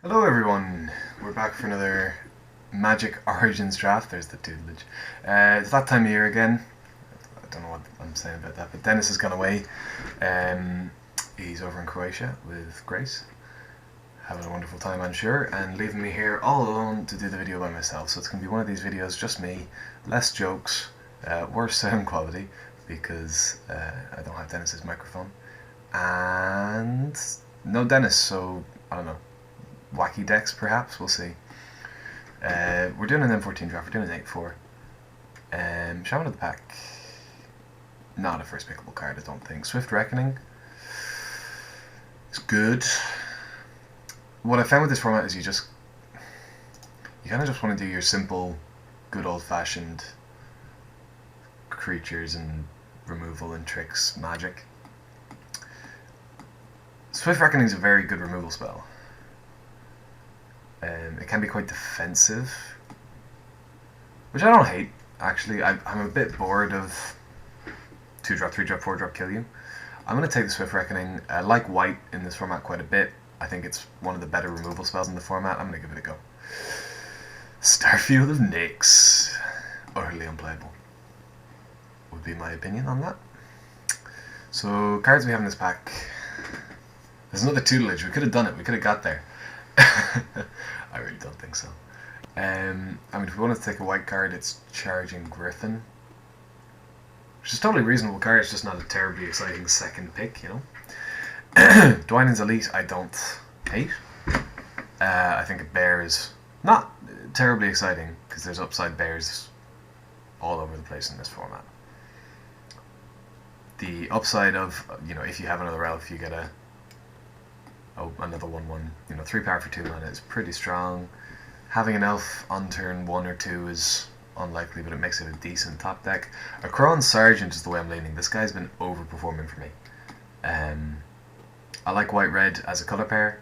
Hello everyone, we're back for another Magic Origins draft. There's the tutelage. It's that time of year again. I don't know what I'm saying about that, but Denis has gone away. He's over in Croatia with Grace, having a wonderful time I'm sure, and leaving me here all alone to do the video by myself. So it's going to be one of these videos, just me, less jokes, worse sound quality, because I don't have Denis's microphone, and no Denis, so I don't know. Wacky decks, perhaps, we'll see. We're doing an M14 draft, we're doing an 8-4. Shaman of the Pack. Not a first pickable card, I don't think. Swift Reckoning is good. What I found with this format is you kind of just want to do your simple, good old-fashioned creatures and removal and tricks magic. Swift Reckoning is a very good removal spell. It can be quite defensive, which I don't hate, actually. I'm a bit bored of 2-drop, 3-drop, 4-drop kill you. I'm going to take the Swift Reckoning. I like white in this format quite a bit. I think it's one of the better removal spells in the format. I'm going to give it a go. Starfield of Nyx. Utterly unplayable, would be my opinion on that. So, cards we have in this pack. There's another tutelage. We could have done it. We could have got there. I really don't think so. I mean, if we want to take a white card, it's Charging Griffin, which is a totally reasonable card. It's just not a terribly exciting second pick, you know. Dwynen's Elite, I don't hate. I think a bear is not terribly exciting because there's upside bears all over the place in this format. The upside of, you know, if you have another elf, you get another 1/1, you know, 3 power for 2 mana is pretty strong. Having an elf on turn 1 or 2 is unlikely, but it makes it a decent top deck. A Crown Sergeant is the way I'm leaning. This guy's been overperforming for me. I like white-red as a colour pair.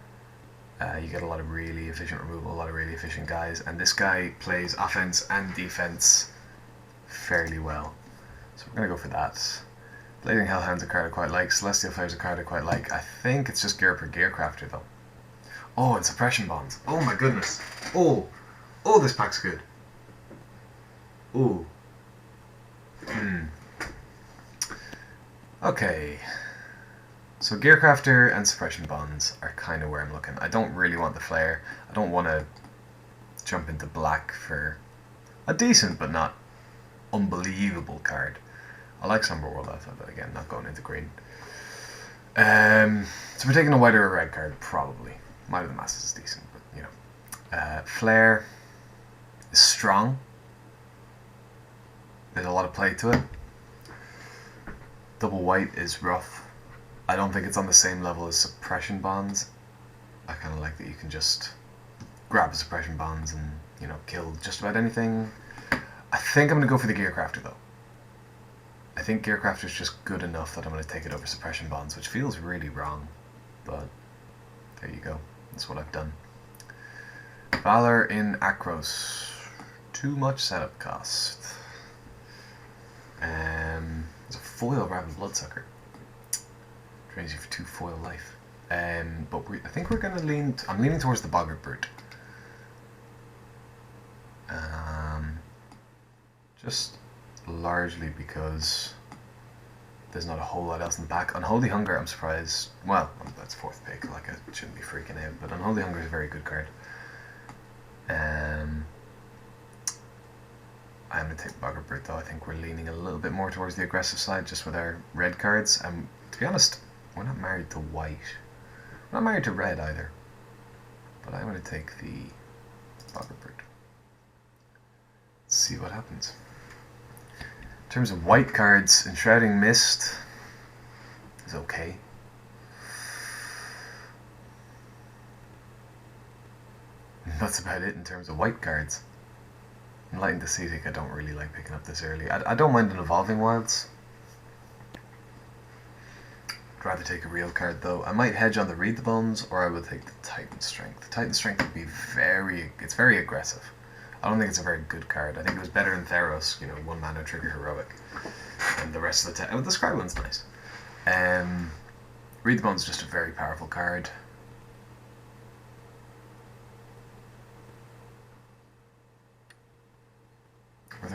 You get a lot of really efficient removal, a lot of really efficient guys, and this guy plays offense and defense fairly well. So we're going to go for that. Blazing Hellhound's a card I quite like. Celestial Fire's a card I quite like. I think it's just Gear per Gearcrafter though. Oh, and Suppression Bonds. Oh my goodness. Oh, this pack's good. Ooh. Okay. So Gearcrafter and Suppression Bonds are kind of where I'm looking. I don't really want the Flare. I don't want to jump into black for a decent but not unbelievable card. I like Somber World Alpha, but again, not going into green. So we're taking a white or a red card, probably. Might of the Masses is decent, but you know. Flare is strong. There's a lot of play to it. Double white is rough. I don't think it's on the same level as Suppression Bonds. I kind of like that you can just grab the Suppression Bonds and, you know, kill just about anything. I think I'm going to go for the Gearcrafter, though. I think Gearcrafter is just good enough that I'm going to take it over Suppression Bonds, which feels really wrong, but there you go. That's what I've done. Valor in Akros. Too much setup cost. There's a foil Rabid Bloodsucker. Drains you for 2 foil life. But I think we're going to lean... I'm leaning towards the Boggart Brute. Just largely because there's not a whole lot else in the pack. Unholy Hunger, I'm surprised. Well, that's 4th pick, like I shouldn't be freaking out, but Unholy Hunger is a very good card. I'm going to take Boggart Brute though. I think we're leaning a little bit more towards the aggressive side just with our red cards. To be honest, we're not married to white. We're not married to red either. But I'm going to take the Boggart Brute. Let's see what happens. In terms of white cards, Enshrouding Mist is okay. That's about it in terms of white cards. Enlightened Ascetic I don't really like picking up this early. I don't mind an Evolving Wilds. I'd rather take a real card though. I might hedge on the Read the Bones, or I would take the Titan Strength. The Titan Strength would be it's very aggressive. I don't think it's a very good card. I think it was better in Theros, you know, 1 mana trigger heroic. And the rest of the the Scry one's nice. Read the Bones is just a very powerful card.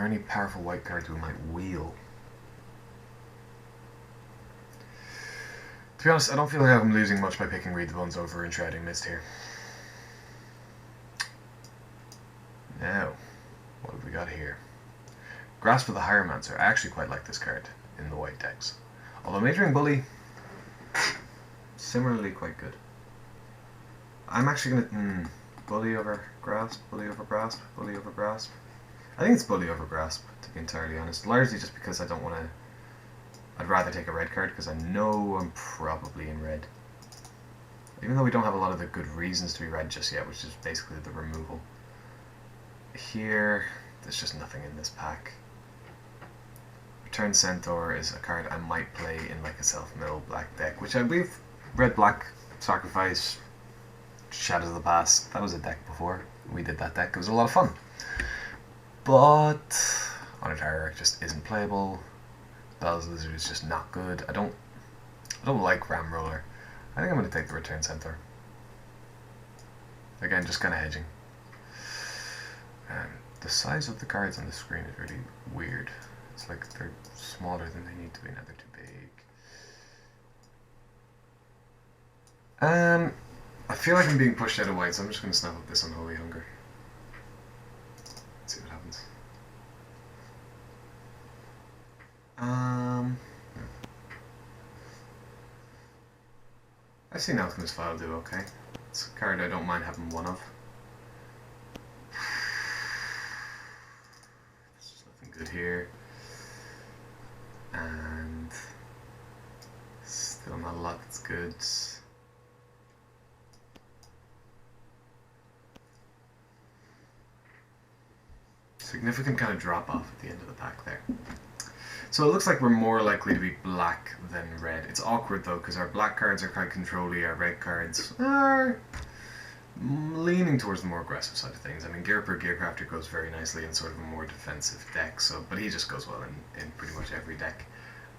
there any powerful white cards we might wheel? To be honest, I don't feel like I'm losing much by picking Read the Bones over and Shrouding Mist here. Now, what have we got here? Grasp of the Hieromancer. I actually quite like this card in the white decks. Although Majoring Bully, similarly quite good. I'm actually gonna... Bully over Grasp, Bully over Grasp, Bully over Grasp. I think it's Bully over Grasp, to be entirely honest. Largely just because I don't want to... I'd rather take a red card because I know I'm probably in red. Even though we don't have a lot of the good reasons to be red just yet, which is basically the removal. Here, there's just nothing in this pack. Return Centaur is a card I might play in like a self-mill black deck, which I believe red-black Sacrifice, Shadows of the Past, that was a deck before. We did that deck, it was a lot of fun. But Honored Hierarch just isn't playable. Bell's Lizard is just not good. I don't like Ram Roller. I think I'm going to take the Return Centaur. Again, just kind of hedging. The size of the cards on the screen is really weird. It's like they're smaller than they need to be, now they're too big. I feel like I'm being pushed out of white, so I'm just going to snap up this Unholy Hunger. Let's see what happens. I see Alchemist File do okay. It's a card I don't mind having one of. There's just nothing good here. And still not a lot that's good. Significant kind of drop off at the end of the pack there. So it looks like we're more likely to be black than red. It's awkward though, because our black cards are quite control-y, our red cards are leaning towards the more aggressive side of things. I mean, Gearcrafter goes very nicely in sort of a more defensive deck, so but he just goes well in pretty much every deck.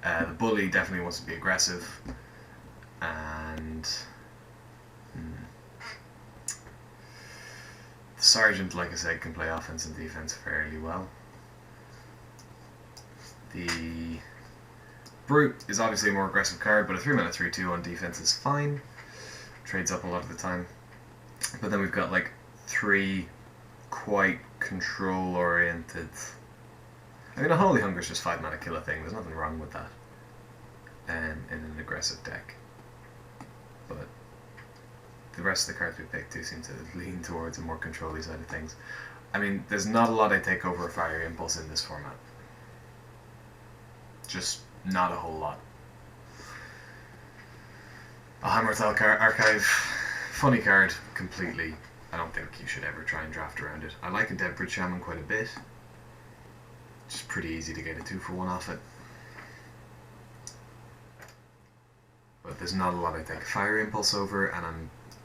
The Bully definitely wants to be aggressive, and the Sergeant, like I said, can play offense and defense fairly well. The Brute is obviously a more aggressive card, but a 3-mana 3/2 on defense is fine. Trades up a lot of the time. But then we've got like 3 quite control-oriented... I mean, a Holy Hunger is just 5-mana kill a thing, there's nothing wrong with that in an aggressive deck. But the rest of the cards we picked do seem to lean towards a more control-y side of things. I mean, there's not a lot I take over a Fire Impulse in this format. Just not a whole lot. A Hammerthal Archive, funny card, completely. I don't think you should ever try and draft around it. I like a Deadbridge Shaman quite a bit. Just pretty easy to get a 2-for-1 off it. But there's not a lot I take a Fire Impulse over, and I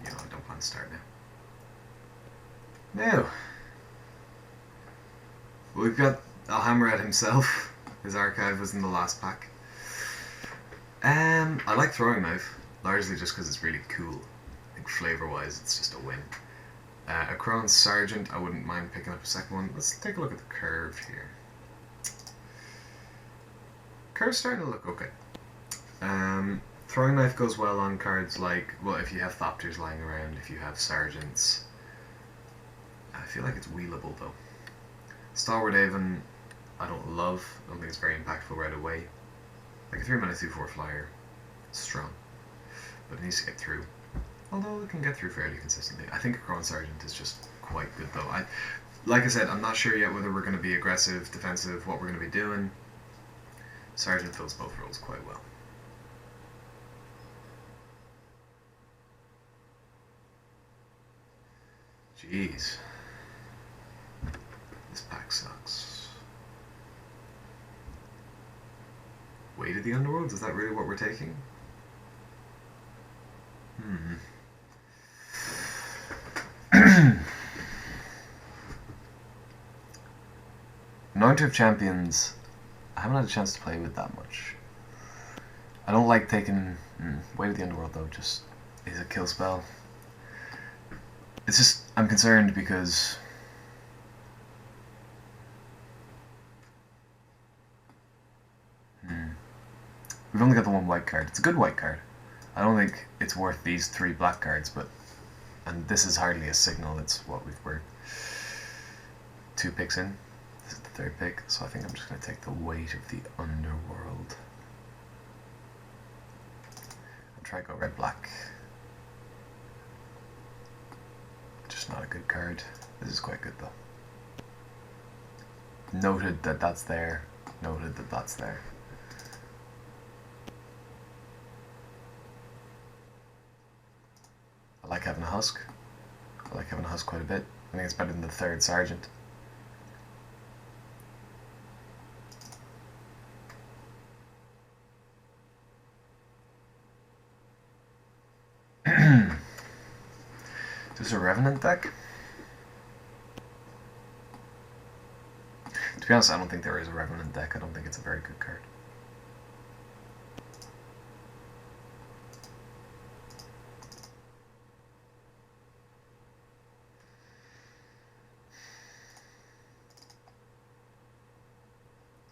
don't plan to start now. Now, we've got Alhamrad himself. His archive was in the last pack. I like Throwing Knife, largely just because it's really cool. I think flavor-wise, it's just a win. A Crone's Sergeant, I wouldn't mind picking up a second one. Let's take a look at the curve here. Curve's starting to look okay. Throwing Knife goes well on cards like, well, if you have Thopters lying around, if you have Sergeants. I feel like it's wheelable though. Stalwart Haven, I don't love. I don't think it's very impactful right away. Like a 3-mana 2/4 flyer, it's strong, but it needs to get through. Although it can get through fairly consistently. I think a Crown Sergeant is just quite good though. Like I said, I'm not sure yet whether we're going to be aggressive, defensive, what we're going to be doing. Sergeant fills both roles quite well. Jeez. This pack sucks. Weight of the Underworlds? Is that really what we're taking? Anointer of Champions, I haven't had a chance to play with that much. I don't like taking Weight of the Underworld though, just is a kill spell. It's just, I'm concerned because We've only got the one white card. It's a good white card. I don't think it's worth these 3 black cards, but... And this is hardly a signal, it's what we're 2 picks in. This is the 3rd pick, so I think I'm just going to take the weight of the underworld. I'll try to go red-black. Just not a good card. This is quite good though. Noted that that's there. Noted that that's there. I like having a husk. I like having a husk quite a bit. I think it's better than the 3rd sergeant. Is this a Revenant deck? To be honest, I don't think there is a Revenant deck. I don't think it's a very good card.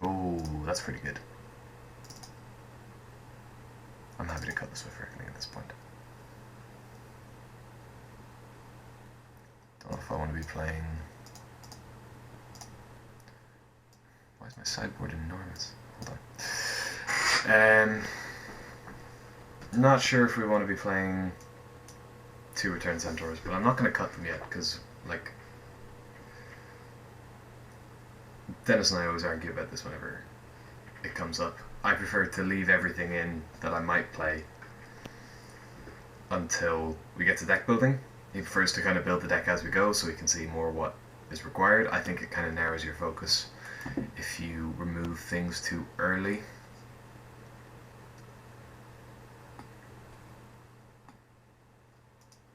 Oh, that's pretty good. I'm happy to cut this with reckoning at this point. Don't know if I want to be playing... Why is my sideboard enormous? Hold on. Not sure if we want to be playing 2 Return Centaurs, but I'm not going to cut them yet, because, like... Dennis and I always argue about this whenever it comes up. I prefer to leave everything in that I might play until we get to deck building. He prefers to kind of build the deck as we go so we can see more what is required. I think it kind of narrows your focus if you remove things too early.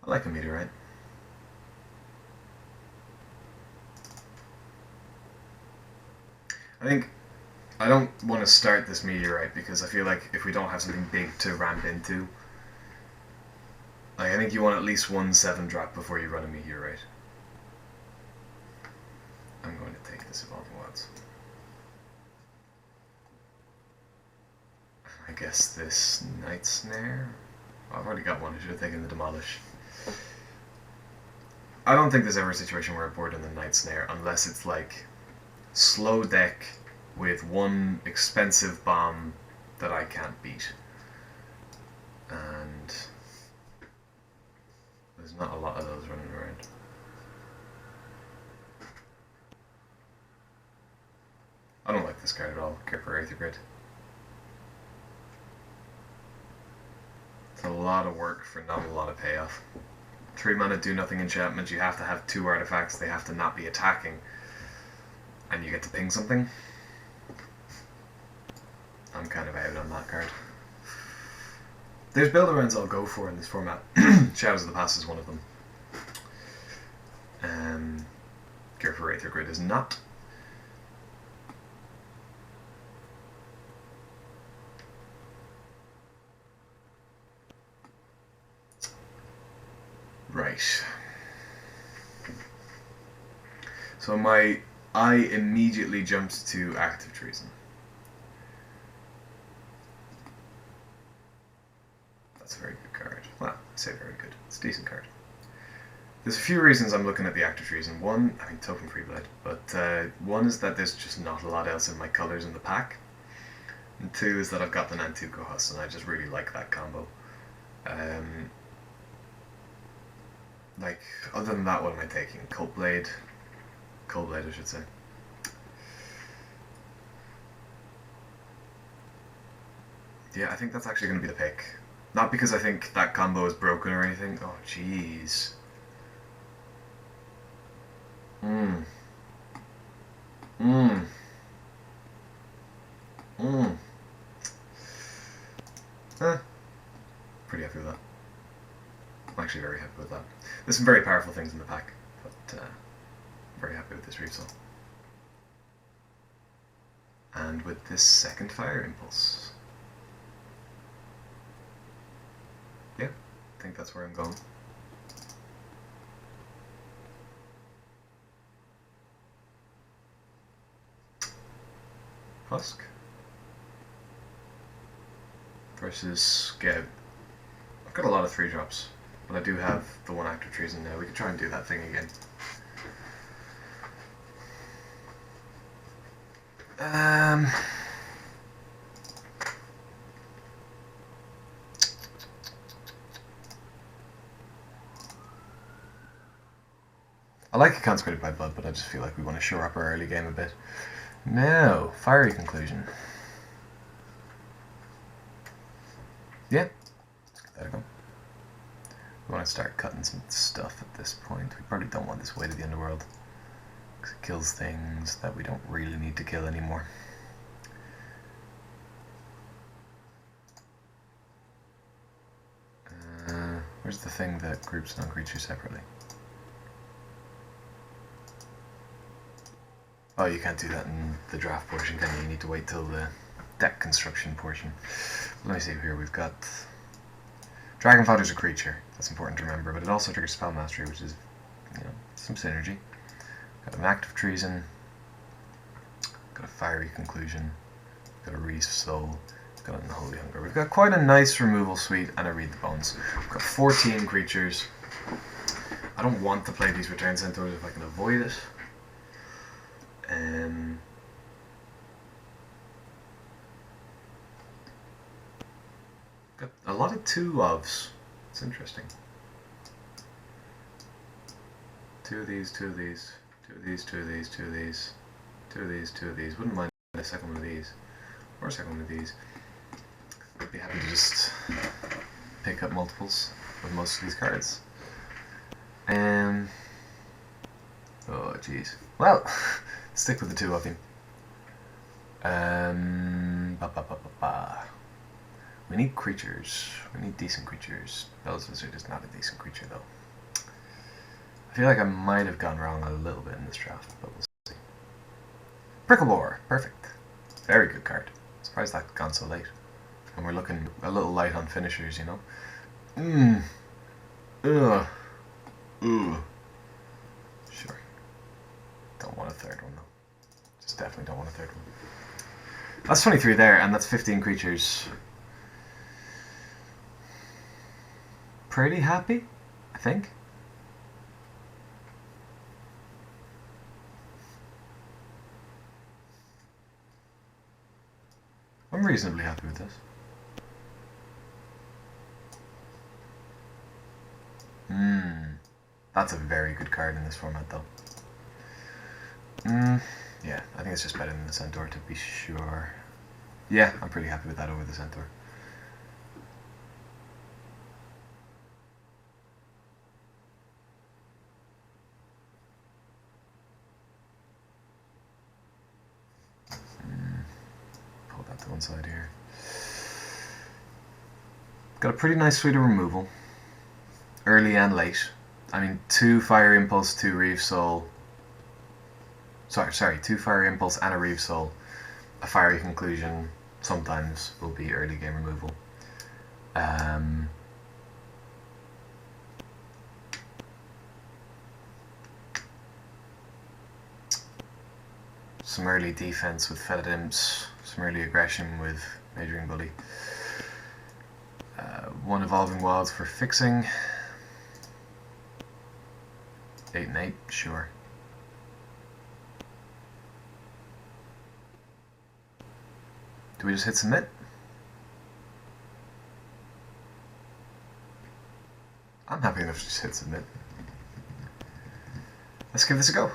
I like a meteorite. I think I don't want to start this meteorite because I feel like if we don't have something big to ramp into, like I think you want at least 1 7-drop before you run a meteorite. I'm going to take this Evolving Wilds. I guess this Night Snare. Oh, I've already got one. I should have taken the Demolish. I don't think there's ever a situation where I board in the Night Snare unless it's like slow deck with 1 expensive bomb that I can't beat. And there's not a lot of those running around. I don't like this card at all, Care for Aether Grid. It's a lot of work for not a lot of payoff. 3 mana do nothing enchantment, you have to have 2 artifacts, they have to not be attacking, and you get to ping something. I'm kind of out on that card. There's build-arounds I'll go for in this format. Shadows of the Past is one of them. Care for Aether Grid is not. Right. So I immediately jumped to Active Treason. That's a very good card. Well, I say very good. It's a decent card. There's a few reasons I'm looking at the Active Treason. One, I mean, token free blood, but one is that there's just not a lot else in my colours in the pack. And 2 is that I've got the Nantuko Huss, and I just really like that combo. Like, other than that, what am I taking? Coldblade? Coldblade, I should say. Yeah, I think that's actually going to be the pick. Not because I think that combo is broken or anything. Oh, jeez. Pretty happy with that. I'm actually very happy with that. There's some very powerful things in the pack, but very happy with this Reefsaw. And with this second Fire Impulse. Yeah, I think that's where I'm going. Husk. versus Geb. I've got a lot of 3-drops, but I do have the 1 active treason now. We could try and do that thing again. I like a consecrated by blood, but I just feel like we want to shore up our early game a bit. No, fiery conclusion. Yeah, let's get that going. We want to start cutting some stuff at this point. We probably don't want this way to the underworld, because it kills things that we don't really need to kill anymore. Where's the thing that groups non-creatures separately? Oh, you can't do that in the draft portion, can you? You need to wait till the deck construction portion. Let me see here. We've got Dragon Fodder's a creature. That's important to remember, but it also triggers Spell Mastery, which is, you know, some synergy. Got an Active Treason. Got a Fiery Conclusion. Got a Reef Soul. Got an Unholy Hunger. We've got quite a nice removal suite and a Read the Bones. We've got 14 creatures. I don't want to play these Return Centaurs if I can avoid it. Got a lot of 2-ofs. It's interesting. 2 of these, 2 of these, 2 of these, 2 of these, 2 of these, 2 of these, 2 of these. Wouldn't mind a second one of these. Or a second one of these. I'd be happy to just pick up multiples with most of these cards. Oh jeez. Well, stick with the 2 of them. We need creatures. We need decent creatures. Bell's Wizard is not a decent creature though. I feel like I might have gone wrong a little bit in this draft, but we'll see. Pricklebore, perfect. Very good card. Surprised that's gone so late. And we're looking a little light on finishers, you know. Ugh. Sure. Don't want a 3rd one though. Just definitely don't want a 3rd one. That's 23 there, and that's 15 creatures. Pretty happy, I think. I'm reasonably happy with this. That's a very good card in this format though. Yeah, I think it's just better than the Centaur to be sure. Yeah, I'm pretty happy with that over the Centaur. Pull that to one side here. Got a pretty nice suite of removal. Early and late. I mean, 2 Fire Impulse, 2 Reef Soul. Sorry, 2 Fire Impulse and a Reef Soul. A Fiery Conclusion sometimes will be early game removal. Some early defense with Fetid Imps, some early aggression with Majoring Bully. 1 Evolving Wilds for fixing. 8 and 8, sure. Do we just hit submit? I'm happy enough to just hit submit. Let's give this a go.